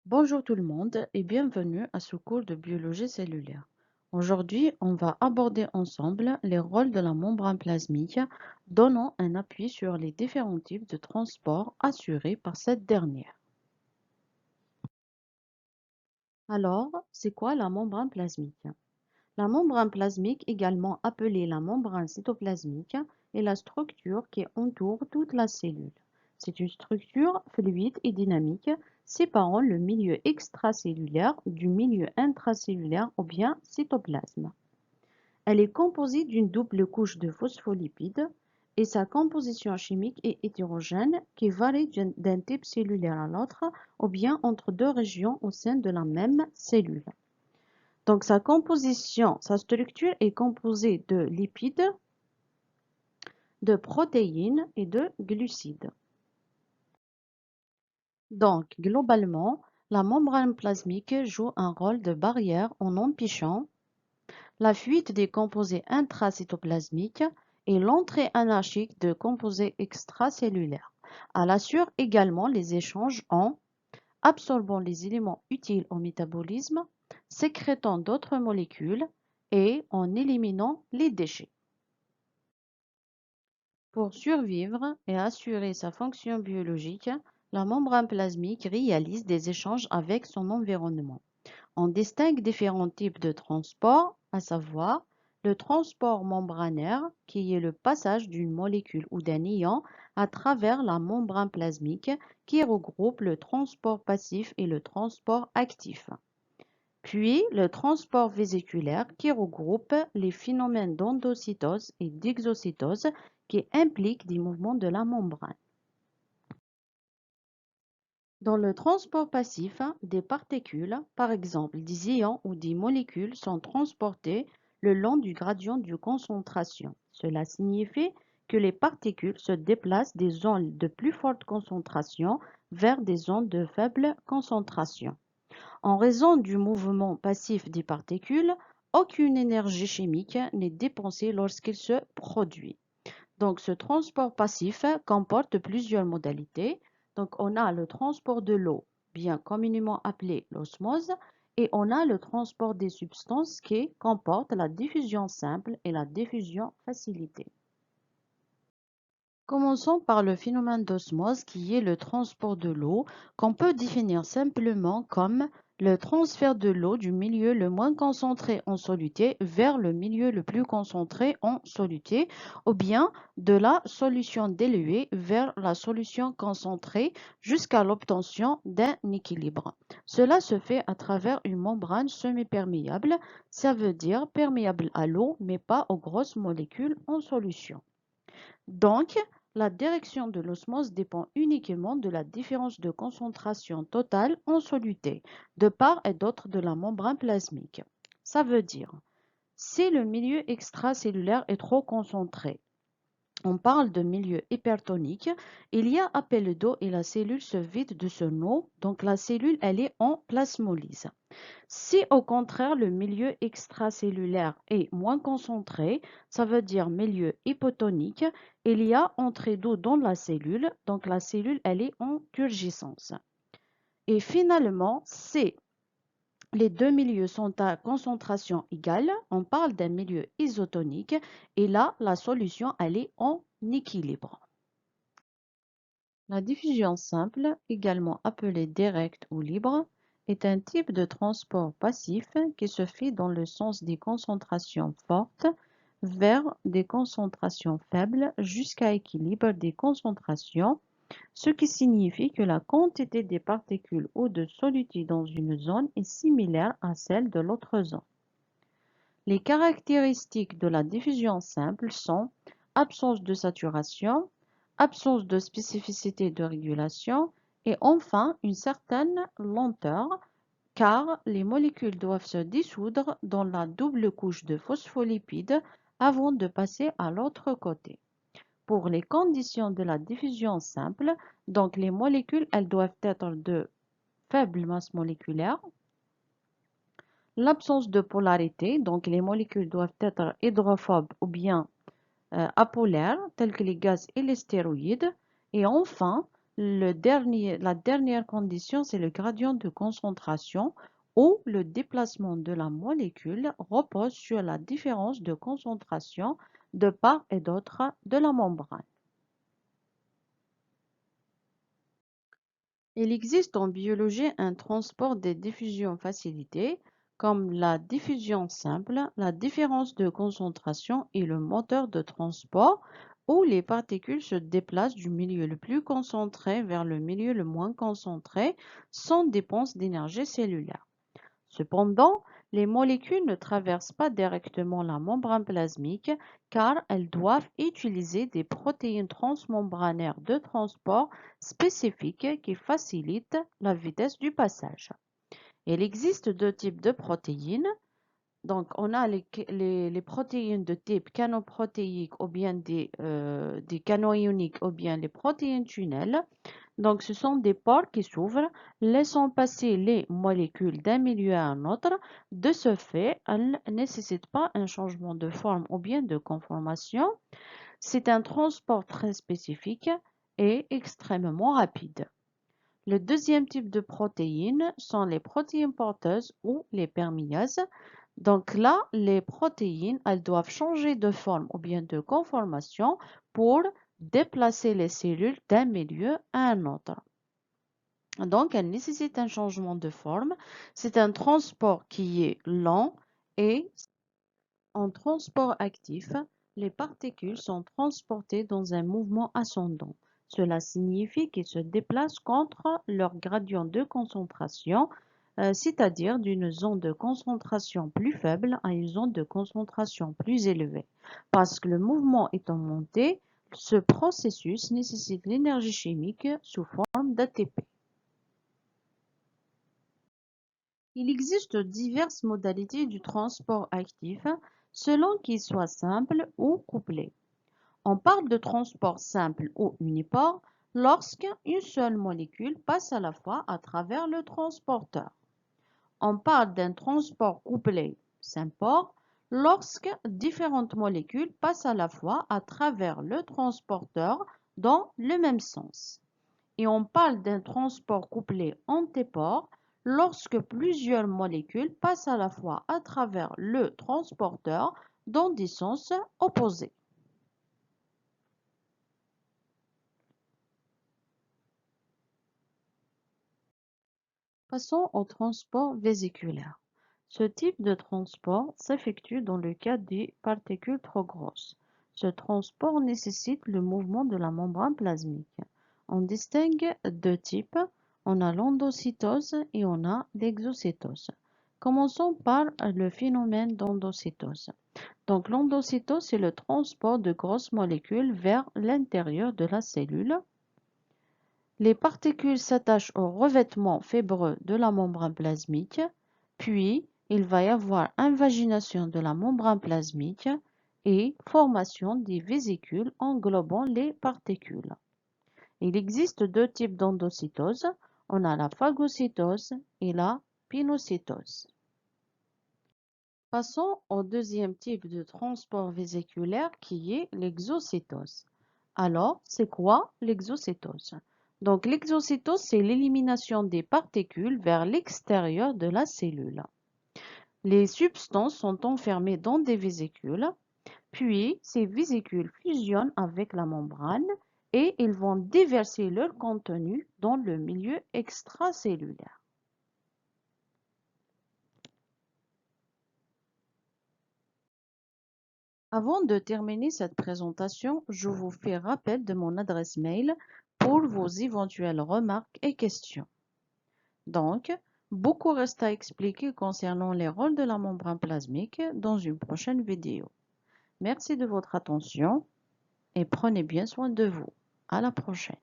Bonjour tout le monde et bienvenue à ce cours de biologie cellulaire. Aujourd'hui, on va aborder ensemble les rôles de la membrane plasmique, donnant un appui sur les différents types de transport assurés par cette dernière. Alors, c'est quoi la membrane plasmique? La membrane plasmique, également appelée la membrane cytoplasmique, est la structure qui entoure toute la cellule. C'est une structure fluide et dynamique séparant le milieu extracellulaire du milieu intracellulaire ou bien cytoplasme. Elle est composée d'une double couche de phospholipides et sa composition chimique est hétérogène qui varie d'un type cellulaire à l'autre ou bien entre deux régions au sein de la même cellule. Donc sa structure est composée de lipides, de protéines et de glucides. Donc, globalement, la membrane plasmique joue un rôle de barrière en empêchant la fuite des composés intracytoplasmiques et l'entrée anarchique de composés extracellulaires. Elle assure également les échanges en absorbant les éléments utiles au métabolisme, sécrétant d'autres molécules et en éliminant les déchets. Pour survivre et assurer sa fonction biologique, la membrane plasmique réalise des échanges avec son environnement. On distingue différents types de transport, à savoir le transport membranaire, qui est le passage d'une molécule ou d'un ion à travers la membrane plasmique, qui regroupe le transport passif et le transport actif. Puis le transport vésiculaire, qui regroupe les phénomènes d'endocytose et d'exocytose qui impliquent des mouvements de la membrane. Dans le transport passif, des particules, par exemple des ions ou des molécules, sont transportées le long du gradient de concentration. Cela signifie que les particules se déplacent des zones de plus forte concentration vers des zones de faible concentration. En raison du mouvement passif des particules, aucune énergie chimique n'est dépensée lorsqu'il se produit. Donc, ce transport passif comporte plusieurs modalités. Donc, on a le transport de l'eau, bien communément appelé l'osmose, et on a le transport des substances qui comporte la diffusion simple et la diffusion facilitée. Commençons par le phénomène d'osmose qui est le transport de l'eau, qu'on peut définir simplement comme le transfert de l'eau du milieu le moins concentré en soluté vers le milieu le plus concentré en soluté, ou bien de la solution diluée vers la solution concentrée jusqu'à l'obtention d'un équilibre. Cela se fait à travers une membrane semi-perméable, ça veut dire perméable à l'eau mais pas aux grosses molécules en solution. Donc, la direction de l'osmose dépend uniquement de la différence de concentration totale en soluté de part et d'autre de la membrane plasmique. Ça veut dire, si le milieu extracellulaire est trop concentré, on parle de milieu hypertonique, il y a appel d'eau et la cellule se vide de son eau, donc la cellule elle est en plasmolyse. Si au contraire le milieu extracellulaire est moins concentré, ça veut dire milieu hypotonique, il y a entrée d'eau dans la cellule, donc la cellule elle est en turgescence. Et finalement, si les deux milieux sont à concentration égale, on parle d'un milieu isotonique et là la solution elle est en équilibre. La diffusion simple, également appelée directe ou libre, est un type de transport passif qui se fait dans le sens des concentrations fortes vers des concentrations faibles jusqu'à équilibre des concentrations, ce qui signifie que la quantité des particules ou de soluté dans une zone est similaire à celle de l'autre zone. Les caractéristiques de la diffusion simple sont absence de saturation, absence de spécificité de régulation et enfin une certaine lenteur car les molécules doivent se dissoudre dans la double couche de phospholipides avant de passer à l'autre côté. Pour les conditions de la diffusion simple, donc les molécules, elles doivent être de faible masse moléculaire, l'absence de polarité, donc les molécules doivent être hydrophobes ou bien apolaires, telles que les gaz et les stéroïdes. Et enfin, la dernière condition, c'est le gradient de concentration où le déplacement de la molécule repose sur la différence de concentration de part et d'autre de la membrane. Il existe en biologie un transport des diffusions facilitées, comme la diffusion simple, la différence de concentration et le moteur de transport, où les particules se déplacent du milieu le plus concentré vers le milieu le moins concentré sans dépense d'énergie cellulaire. Cependant, les molécules ne traversent pas directement la membrane plasmique car elles doivent utiliser des protéines transmembranaires de transport spécifiques qui facilitent la vitesse du passage. Il existe deux types de protéines. Donc, on a les protéines de type canoprotéique ou bien des canoïoniques ou bien les protéines tunnels. Donc, ce sont des pores qui s'ouvrent, laissant passer les molécules d'un milieu à un autre. De ce fait, elles ne nécessitent pas un changement de forme ou bien de conformation. C'est un transport très spécifique et extrêmement rapide. Le deuxième type de protéines sont les protéines porteuses ou les perméases. Donc là, les protéines, elles doivent changer de forme ou bien de conformation pour déplacer les cellules d'un milieu à un autre. Donc, elles nécessitent un changement de forme. C'est un transport qui est lent et en transport actif, les particules sont transportées dans un mouvement ascendant. Cela signifie qu'ils se déplacent contre leur gradient de concentration, c'est-à-dire d'une zone de concentration plus faible à une zone de concentration plus élevée. Parce que le mouvement est en montée, ce processus nécessite l'énergie chimique sous forme d'ATP. Il existe diverses modalités du transport actif selon qu'il soit simple ou couplé. On parle de transport simple ou unipore lorsqu'une seule molécule passe à la fois à travers le transporteur. On parle d'un transport couplé sympore lorsque différentes molécules passent à la fois à travers le transporteur dans le même sens. Et on parle d'un transport couplé antépore lorsque plusieurs molécules passent à la fois à travers le transporteur dans des sens opposés. Passons au transport vésiculaire. Ce type de transport s'effectue dans le cas des particules trop grosses. Ce transport nécessite le mouvement de la membrane plasmique. On distingue deux types, on a l'endocytose et on a l'exocytose. Commençons par le phénomène d'endocytose. Donc l'endocytose, c'est le transport de grosses molécules vers l'intérieur de la cellule. Les particules s'attachent au revêtement fibreux de la membrane plasmique, puis il va y avoir invagination de la membrane plasmique et formation des vésicules englobant les particules. Il existe deux types d'endocytose. On a la phagocytose et la pinocytose. Passons au deuxième type de transport vésiculaire qui est l'exocytose. Alors, c'est quoi l'exocytose? Donc, l'exocytose, c'est l'élimination des particules vers l'extérieur de la cellule. Les substances sont enfermées dans des vésicules, puis ces vésicules fusionnent avec la membrane et ils vont déverser leur contenu dans le milieu extracellulaire. Avant de terminer cette présentation, je vous fais rappel de mon adresse mail pour vos éventuelles remarques et questions. Donc, beaucoup reste à expliquer concernant les rôles de la membrane plasmique dans une prochaine vidéo. Merci de votre attention et prenez bien soin de vous. À la prochaine.